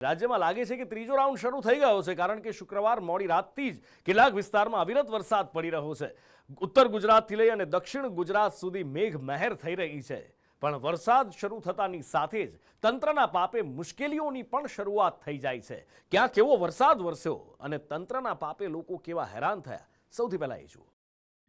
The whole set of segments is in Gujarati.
રાજ્યમાં લાગે છે કે ત્રીજો રાઉન્ડ શરૂ થઈ ગયો છે, કારણ કે શુક્રવાર મોડી રાતથી જ કેટલાક વિસ્તારમાં અવિરત વરસાદ પડી રહ્યો છે। ઉત્તર ગુજરાતથી લઈ અને દક્ષિણ ગુજરાત સુધી મેઘ મહેર થઈ રહી છે, પણ વરસાદ શરૂ થતાની સાથે જ તંત્રના પાપે મુશ્કેલીઓની પણ શરૂઆત થઈ જાય છે। ક્યાં કેવો વરસાદ વરસ્યો અને તંત્રના પાપે લોકો કેવા હેરાન થયા, સૌથી પહેલા એ જુઓ।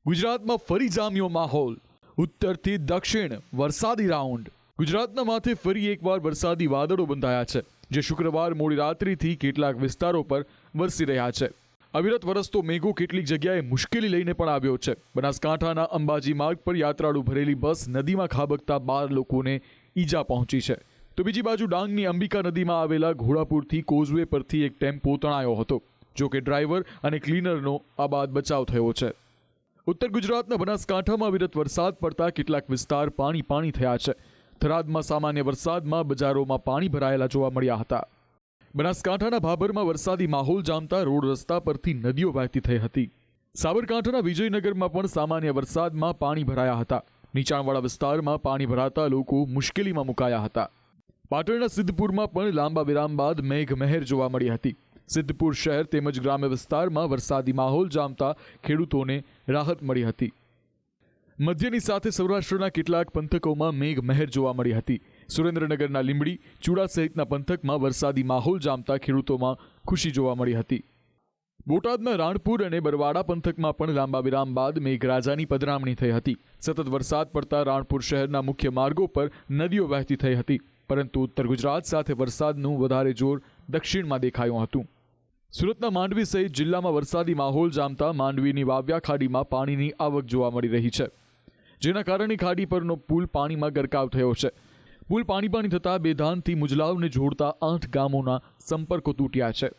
ગુજરાતમાં ફરી જામ્યો માહોલ। ઉત્તરથી દક્ષિણ વરસાદી રાઉન્ડ। ગુજરાતના માથે ફરી એકવાર વરસાદી વાદળો બંધાયા છે, જે શુક્રવાર મોડી રાત્રિથી કેટલાક વિસ્તારો પર વરસી રહ્યા છે। અવિરત વરસતો મેઘો કેટલીક જગ્યાએ મુશ્કેલી લઈને પણ આવ્યો છે। બનાસકાંઠાના અંબાજી માર્ગ પર યાત્રાળુ ભરેલી બસ નદીમાં ખાબકતા 12 લોકોને ઈજા પહોંચી છે, તો બીજી બાજુ ડાંગની અંબિકા નદીમાં આવેલા ઘોડાપુરથી કોઝવે પરથી એક ટેમ્પો તણાયો હતો, જો કે ડ્રાઈવર અને ક્લીનરનો આબાદ બચાવ થયો છે। ઉત્તર ગુજરાતના બનાસકાંઠામાં અવિરત વરસાદ પડતા કેટલાક વિસ્તાર પાણી થયા છે। થરાદમાં સામાન્ય વરસાદમાં બજારોમાં પાણી ભરાયેલા જોવા મળ્યા હતા। બનાસકાંઠાના ભાભરમાં વરસાદી માહોલ જામતા રોડ રસ્તા પરથી નદીઓ વહેતી થઈ હતી। સાબરકાંઠાના વિજયનગરમાં પણ સામાન્ય વરસાદમાં પાણી ભરાયા હતા। નીચાણવાળા વિસ્તારમાં પાણી ભરાતા લોકો મુશ્કેલીમાં મુકાયા હતા। પાટણના સિદ્ધપુરમાં પણ લાંબા વિરામ બાદ મેઘ મહેર જોવા મળી હતી। સિદ્ધપુર શહેર તેમજ ગ્રામ્ય વિસ્તારમાં વરસાદી માહોલ જામતા ખેડૂતોને રાહત મળી હતી। મધ્યની સાથે સૌરાષ્ટ્રના કેટલાક પંથકોમાં મેઘ મહેર જોવા મળી હતી। સુરેન્દ્રનગરના લીંબડી, ચૂડા સહિતના પંથકમાં વરસાદી માહોલ જામતા ખેડૂતોમાં ખુશી જોવા મળી હતી। બોટાદના રાણપુર અને બરવાડા પંથકમાં પણ લાંબા વિરામ બાદ મેઘરાજાની પધરામણી થઈ હતી। સતત વરસાદ પડતા રાણપુર શહેરના મુખ્ય માર્ગો પર નદીઓ વહેતી થઈ હતી, પરંતુ ઉત્તર ગુજરાત સાથે વરસાદનું વધારે જોર દક્ષિણમાં દેખાયું હતું। સુરતના માંડવી સહિત જિલ્લામાં વરસાદી માહોલ જામતા માંડવીની વાવ્યા ખાડીમાં પાણીની આવક જોવા મળી રહી છે, જેના કારણે ખાડી પરનો પુલ પાણીમાં ગરકાવ થયો છે। પુલ પાણી થતાં બેધાનથી મુજલાવને જોડતા 8 ગામોના સંપર્કો તૂટ્યા છે।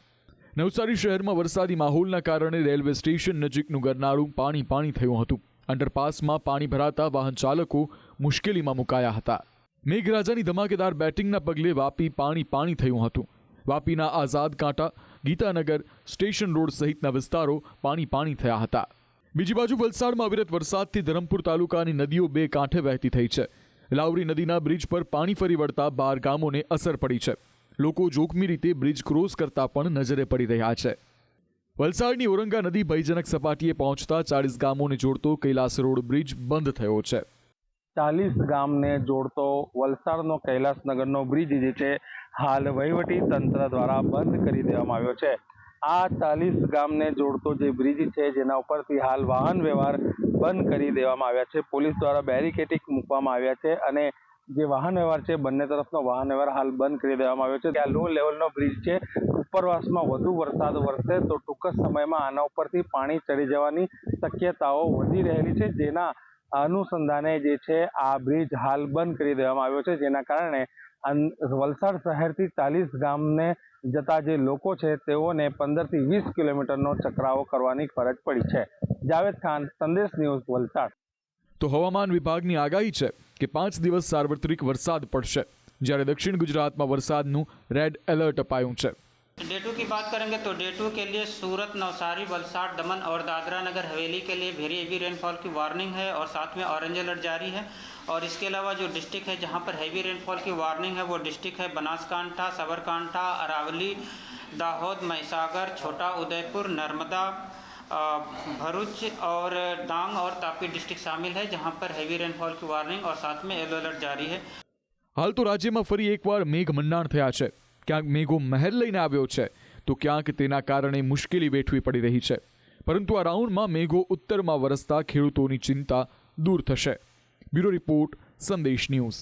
નવસારી શહેરમાં વરસાદી માહોલના કારણે રેલવે સ્ટેશન નજીકનું ગરનાળું પાણી થયું હતું। અંડરપાસમાં પાણી ભરાતા વાહન ચાલકો મુશ્કેલીમાં મુકાયા હતા। મેઘરાજાની ધમાકેદાર બેટિંગના પગલે વાપી પાણી થયું હતું। વાપીના આઝાદ કાંટા, ગીતાનગર, સ્ટેશન રોડ સહિતના વિસ્તારો પાણી થયા હતા। બીજી બાજુ વલસાડમાં અવિરત વરસાદથી ધરમપુર તાલુકાની નદીઓ 2 કાંઠે વહેતી થઈ છે। લાવરી નદીના બ્રિજ પર પાણી ફરી વળતા 12 ગામોને અસર પડી છે। લોકો જોખમી રીતે બ્રિજ ક્રોસ કરતા પણ નજરે પડી રહ્યા છે। વલસાડની ઓરંગા નદી ભયજનક સપાટીએ પહોંચતા 40 ગામોને જોડતો કૈલાસ રોડ બ્રિજ બંધ થયો છે। 40 ગામને જોડતો વલસાડનો કૈલાસનગરનો બ્રિજ જે છે હાલ વહીવટી તંત્ર દ્વારા બંધ કરી દેવામાં આવ્યો છે। આ 40 ગામને જોડતો જે બ્રિજ છે, જેના ઉપરથી હાલ વાહન વ્યવહાર બંધ કરી દેવામાં આવ્યા છે। પોલીસ દ્વારા બેરિકેડિંગ મૂકવામાં આવ્યા છે અને જે વાહન વ્યવહાર છે, બંને તરફનો વાહન વ્યવહાર હાલ બંધ કરી દેવામાં આવ્યો છે। ત્યાં લો લેવલનો બ્રિજ છે, ઉપરવાસમાં વધુ વરસાદ વરસે તો ટૂંક જ સમયમાં આના ઉપરથી પાણી ચડી જવાની શક્યતાઓ વધી રહેલી છે, જેના અનુસંધાને જે છે આ બ્રિજ હાલ બંધ કરી દેવામાં આવ્યો છે, જેના કારણે વલસાડ શહેરથી 40 ગામને જતા જે લોકો છે તેઓને 15 થી 20 કિલોમીટરનો ચકરાવો કરવાની ફરજ પડી છે। જાવેદ ખાન, સંદેશ ન્યૂઝ, વલસાડ। તો હવામાન વિભાગની આગાહી છે કે 5 દિવસ સાર્વત્રિક વરસાદ પડશે, જ્યારે દક્ષિણ ગુજરાતમાં વરસાદનું રેડ એલર્ટ અપાયું છે। डे 2 की बात करेंगे तो डे 2 के लिए सूरत, नवसारी, वलसाड़, दमन और दादरा नगर हवेली के लिए वेरी हेवी रेनफॉल की वार्निंग है और साथ में ऑरेंज अलर्ट जारी है। और इसके अलावा जो डिस्ट्रिक्ट है जहां पर हैवी रेनफॉल की वार्निंग है वो डिस्ट्रिक्ट है बनासकांठा, साबरकांठा, अरावली, दाहोद, महिसागर, छोटा उदयपुर, नर्मदा, भरूच और डांग और तापी डिस्ट्रिक्ट शामिल है, जहां पर हैवी रेनफॉल की वार्निंग और साथ में येलो अलर्ट जारी है। हाल तो राज्यમાં ફરી એકવાર મેઘ મંડાણ થયા છે। ક્યાંક મેઘો મહેર લઈને આવ્યો છે, તો ક્યાંક તેના કારણે મુશ્કેલી વેઠવી પડી રહી છે, પરંતુ આ રાઉન્ડમાં મેઘો ઉત્તરમાં વરસતા ખેડૂતોની ચિંતા દૂર થશે। બ્યુરો રિપોર્ટ, સંદેશ ન્યૂઝ।